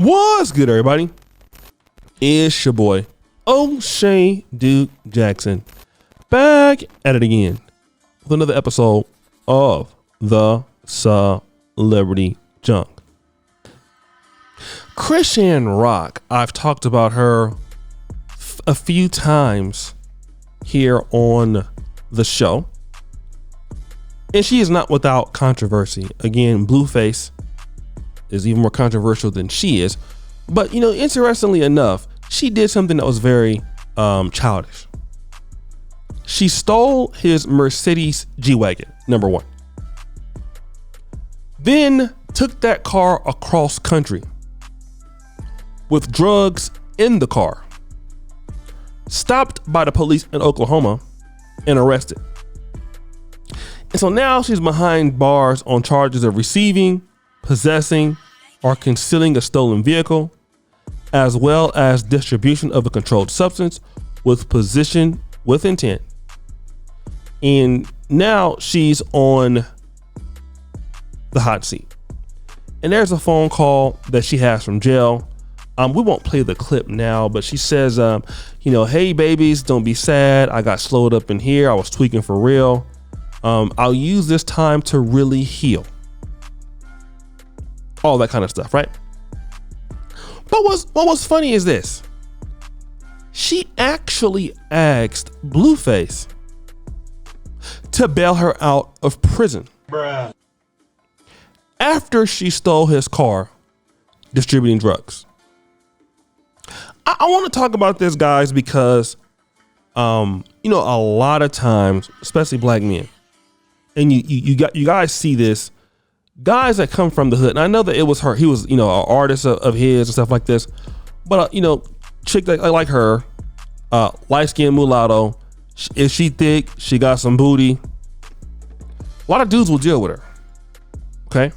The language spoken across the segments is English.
What's good, everybody? It's your boy, O'Shea Duke Jackson, back at it again with another episode of the Celebrity Junk. Chrisean Rock, I've talked about her a few times here on the show, and she is not without controversy. Again, Blueface is even more controversial than she is, but interestingly enough, she did something that was very childish. She stole his Mercedes G-Wagon, number one, then took that car across country with drugs in the car, stopped by the police in Oklahoma and arrested. And so now she's behind bars on charges of receiving, possessing, or concealing a stolen vehicle, as well as distribution of a controlled substance with possession with intent. And now she's on the hot seat. And there's a phone call that she has from jail. We won't play the clip now, but she says, hey babies, don't be sad. I got slowed up in here. I was tweaking for real. I'll use this time to really heal. All that kind of stuff, right? But what was funny is this. She actually asked Blueface to bail her out of prison. Bruh. After she stole his car distributing drugs. I want to talk about this, guys, because a lot of times, especially black men, and you guys see this, guys that come from the hood, and I know that it was her, he was, an artist of his and stuff like this, but chick like her, light-skinned mulatto, is she thick, she got some booty, a lot of dudes will deal with her. Okay,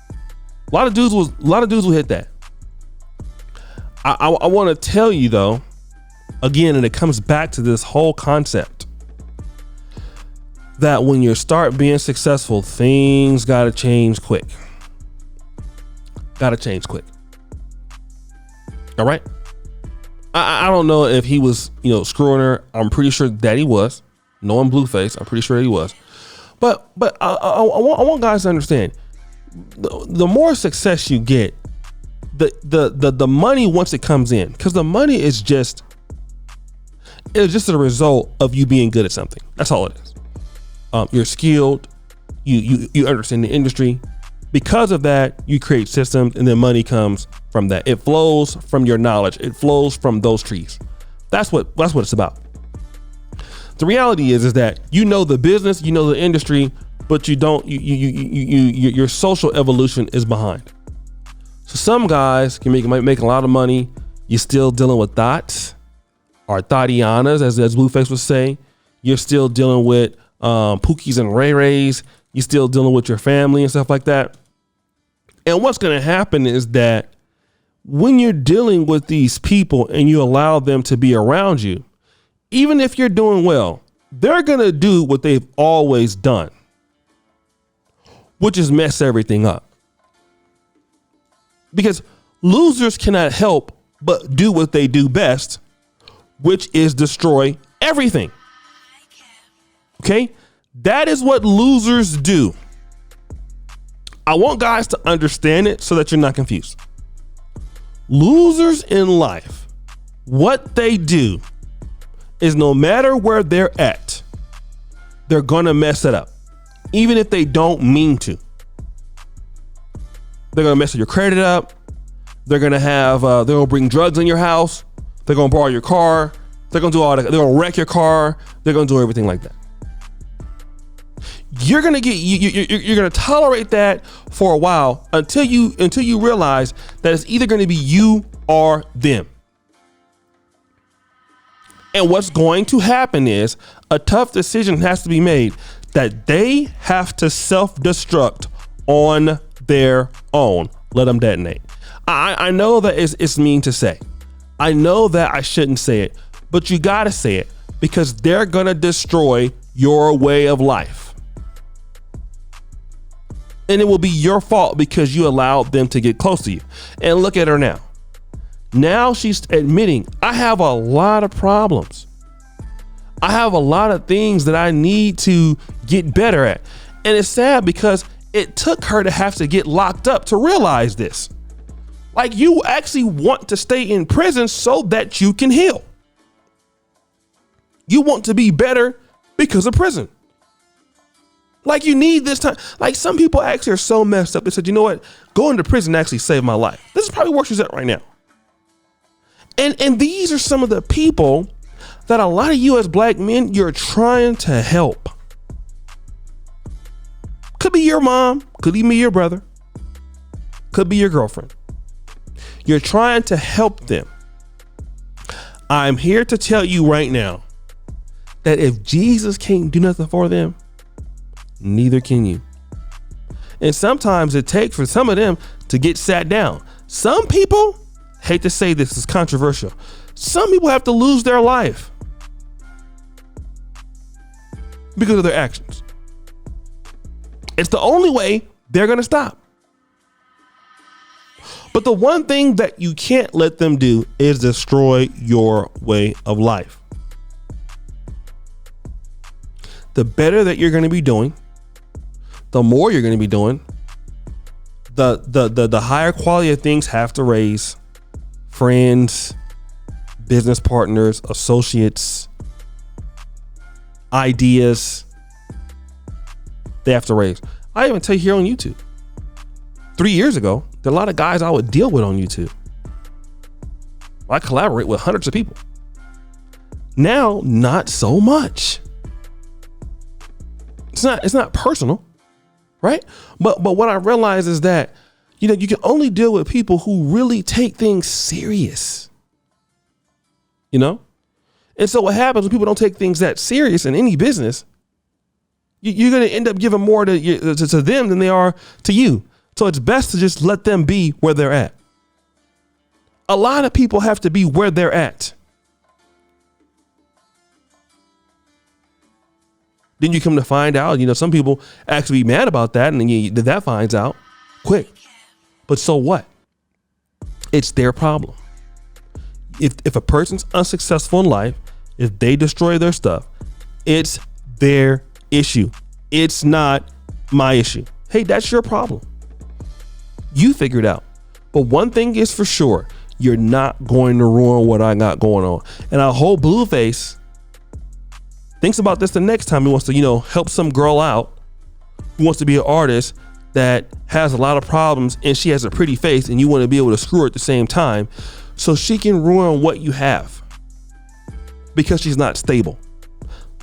a lot of dudes will hit that. I want to tell you though, again, and it comes back to this whole concept that when you start being successful, things got to change quick. All right. I don't know if he was, screwing her. I'm pretty sure that he was. Knowing Blueface, I'm pretty sure he was. But I want guys to understand, the more success you get, the money once it comes in, because the money is just a result of you being good at something. That's all it is. You're skilled, you understand the industry. Because of that, you create systems, and then money comes from that. It flows from your knowledge. It flows from those trees. That's what it's about. The reality is that the business, the industry, but you don't. Your social evolution is behind. So some guys can make a lot of money. You're still dealing with thoughts, or Thatianas, as Blueface would say. You're still dealing with Pookies and Ray Rays. You're still dealing with your family and stuff like that. And what's going to happen is that when you're dealing with these people and you allow them to be around you, even if you're doing well, they're going to do what they've always done, which is mess everything up. Because losers cannot help but do what they do best, which is destroy everything. Okay? That is what losers do. I want guys to understand it so that you're not confused. Losers in life, what they do is no matter where they're at, they're going to mess it up, even if they don't mean to. They're going to mess your credit up. They're going to have, they're going to bring drugs in your house. They're going to borrow your car. They're going to do all that. They're going to wreck your car. They're going to do everything like that. You're going to you're going to tolerate that for a while until you realize that it's either going to be you or them. And what's going to happen is a tough decision has to be made that they have to self-destruct on their own. Let them detonate. I know that it's mean to say. I know that I shouldn't say it, but you got to say it because they're going to destroy your way of life. And it will be your fault because you allowed them to get close to you. And look at her now. Now she's admitting, I have a lot of problems. I have a lot of things that I need to get better at. And it's sad because it took her to have to get locked up to realize this. Like, you actually want to stay in prison so that you can heal. You want to be better because of prison. Like, you need this time. Like, some people actually are so messed up. They said, you know what? Going to prison actually saved my life. This is probably where she's at right now. And these are some of the people that a lot of you as black men, you're trying to help. Could be your mom, could even be your brother, could be your girlfriend. You're trying to help them. I'm here to tell you right now that if Jesus can't do nothing for them, neither can you. And sometimes it takes for some of them to get sat down. Some people, hate to say this is controversial, some people have to lose their life because of their actions. It's the only way they're going to stop. But the one thing that you can't let them do is destroy your way of life. The better that you're going to be doing, the more you're going to be doing, the higher quality of things have to raise. Friends, business partners, associates, ideas, they have to raise. I even tell you here on YouTube, 3 years ago, there are a lot of guys I would deal with on YouTube. I collaborate with hundreds of people. Now, not so much. It's not personal, right? But what I realize is that, you know, you can only deal with people who really take things serious. You know? And so what happens when people don't take things that serious in any business, you're going to end up giving more to them than they are to you. So it's best to just let them be where they're at. A lot of people have to be where they're at. Then you come to find out, you know, some people actually be mad about that, and then that finds out quick. But so what? It's their problem. If a person's unsuccessful in life, if they destroy their stuff, it's their issue. It's not my issue. Hey, that's your problem. You figure it out. But one thing is for sure, you're not going to ruin what I got going on. And I hope Blueface thinks about this the next time he wants to, you know, help some girl out who wants to be an artist that has a lot of problems and she has a pretty face and you want to be able to screw her at the same time so she can ruin what you have because she's not stable.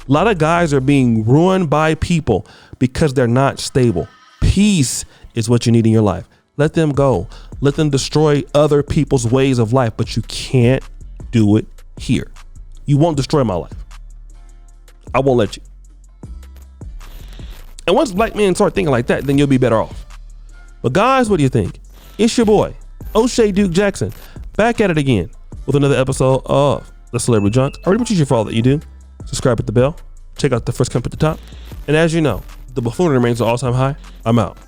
A lot of guys are being ruined by people because they're not stable. Peace is what you need in your life. Let them go. Let them destroy other people's ways of life, but you can't do it here. You won't destroy my life. I won't let you. And once black men start thinking like that, then you'll be better off. But guys, what do you think? It's your boy, O'Shea Duke Jackson, back at it again with another episode of The Celebrity Junk. I really appreciate you for all that you do. Subscribe, hit the bell, check out the first comment at the top. And as you know, the buffoonery remains an all-time high. I'm out.